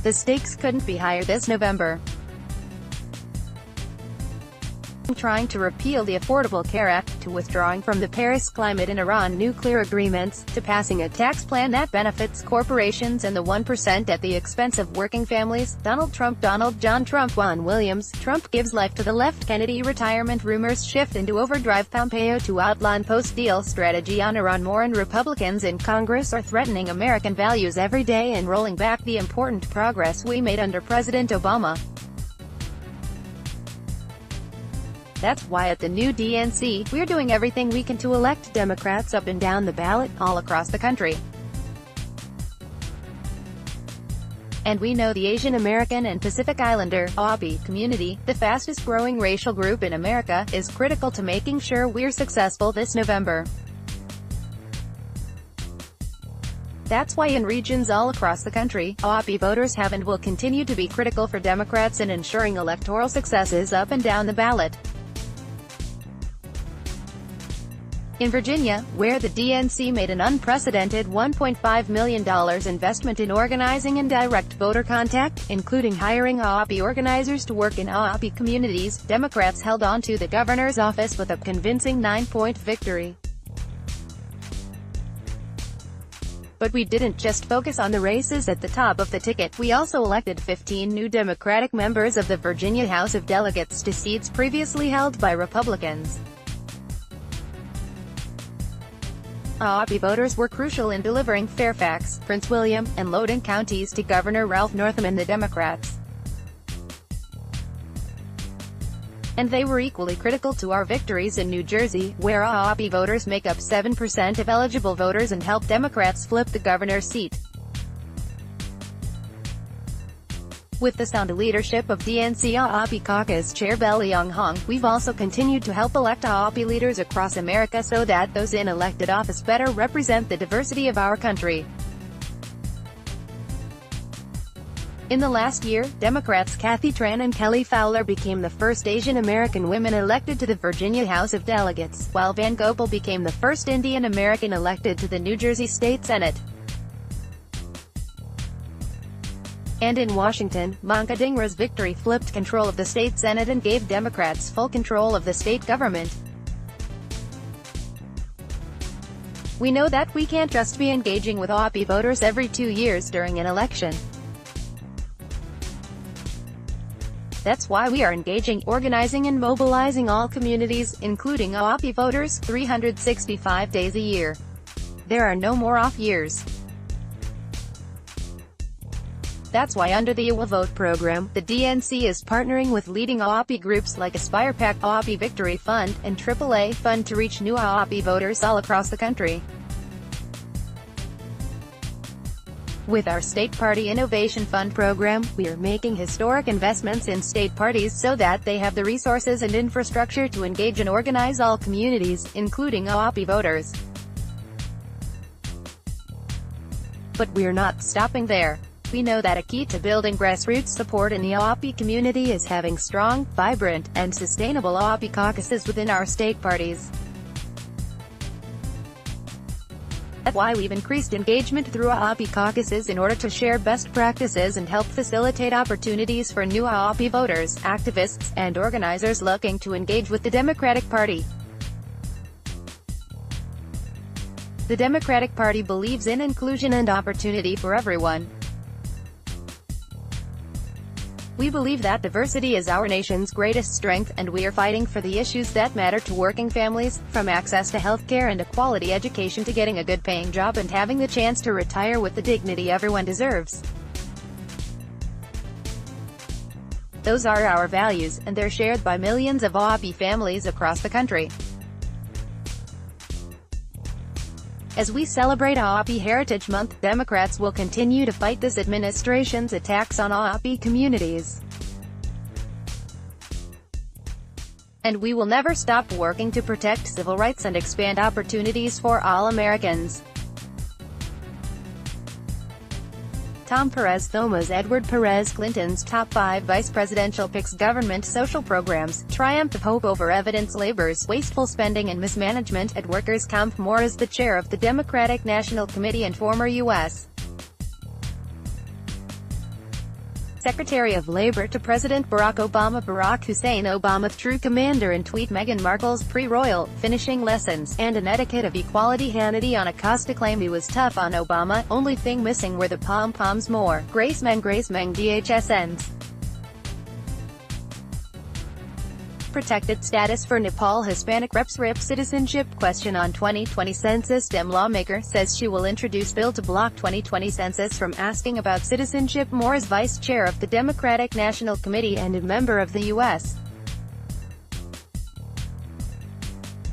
The stakes couldn't be higher this November. Trying to repeal the Affordable Care Act, to withdrawing from the Paris Climate and Iran nuclear agreements, to passing a tax plan that benefits corporations and the 1% at the expense of working families. Donald John TrumpJuan Williams, Trump gives life to the left. Kennedy retirement rumors shift into overdrive. Pompeo to outline post-deal strategy on Iran. More and Republicans in Congress are threatening American values every day and rolling back the important progress we made under President Obama. That's why at the new DNC, we're doing everything we can to elect Democrats up and down the ballot, all across the country. And we know the Asian American and Pacific Islander (AAPI) community, the fastest growing racial group in America, is critical to making sure we're successful this November. That's why in regions all across the country, AAPI voters have and will continue to be critical for Democrats in ensuring electoral successes up and down the ballot. In Virginia, where the DNC made an unprecedented $1.5 million investment in organizing and direct voter contact, including hiring AAPI organizers to work in AAPI communities, Democrats held on to the governor's office with a convincing 9-point victory. But we didn't just focus on the races at the top of the ticket, we also elected 15 new Democratic members of the Virginia House of Delegates to seats previously held by Republicans. AAPI voters were crucial in delivering Fairfax, Prince William, and Loudoun counties to Governor Ralph Northam and the Democrats. And they were equally critical to our victories in New Jersey, where AAPI voters make up 7% of eligible voters and helped Democrats flip the governor's seat. With the sound leadership of DNC AAPI Caucus Chair Belly Young Hong, we've also continued to help elect AAPI leaders across America so that those in elected office better represent the diversity of our country. In the last year, Democrats Kathy Tran and Kelly Fowler became the first Asian American women elected to the Virginia House of Delegates, while Van Gopal became the first Indian American elected to the New Jersey State Senate. And in Washington, Manka Dhingra's victory flipped control of the state Senate and gave Democrats full control of the state government. We know that we can't just be engaging with AAPI voters every 2 years during an election. That's why we are engaging, organizing and mobilizing all communities, including AAPI voters, 365 days a year. There are no more off years. That's why under the You Will Vote program, the DNC is partnering with leading AAPI groups like Aspire PAC, AAPI Victory Fund, and AAA Fund to reach new AAPI voters all across the country. With our State Party Innovation Fund program, we are making historic investments in state parties so that they have the resources and infrastructure to engage and organize all communities, including AAPI voters. But we're not stopping there. We know that a key to building grassroots support in the AAPI community is having strong, vibrant, and sustainable AAPI caucuses within our state parties. That's why we've increased engagement through AAPI caucuses in order to share best practices and help facilitate opportunities for new AAPI voters, activists, and organizers looking to engage with the Democratic Party. The Democratic Party believes in inclusion and opportunity for everyone. We believe that diversity is our nation's greatest strength, and we are fighting for the issues that matter to working families, from access to health care and a quality education to getting a good-paying job and having the chance to retire with the dignity everyone deserves. Those are our values, and they're shared by millions of AAPI families across the country. As we celebrate AAPI Heritage Month, Democrats will continue to fight this administration's attacks on AAPI communities. And we will never stop working to protect civil rights and expand opportunities for all Americans. Tom Perez Thomas Edward Perez Clinton's top 5 vice presidential picks: government social programs, triumph of hope over evidence, labors, wasteful spending and mismanagement at workers' comp. Moore is the chair of the Democratic National Committee and former U.S. Secretary of Labor to President Barack Obama. Barack Hussein Obama, true commander in tweet Meghan Markle's pre-royal finishing lessons, and an etiquette of equality. Hannity on Acosta claimed he was tough on Obama, only thing missing were the pom-poms. More. Grace Meng DHSN's protected status for Nepal Hispanic reps rip citizenship question on 2020 census. Dem lawmaker says she will introduce bill to block 2020 census from asking about citizenship. Moore is vice chair of the Democratic National Committee and a member of the U.S.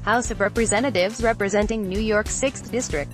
House of Representatives representing New York's 6th District.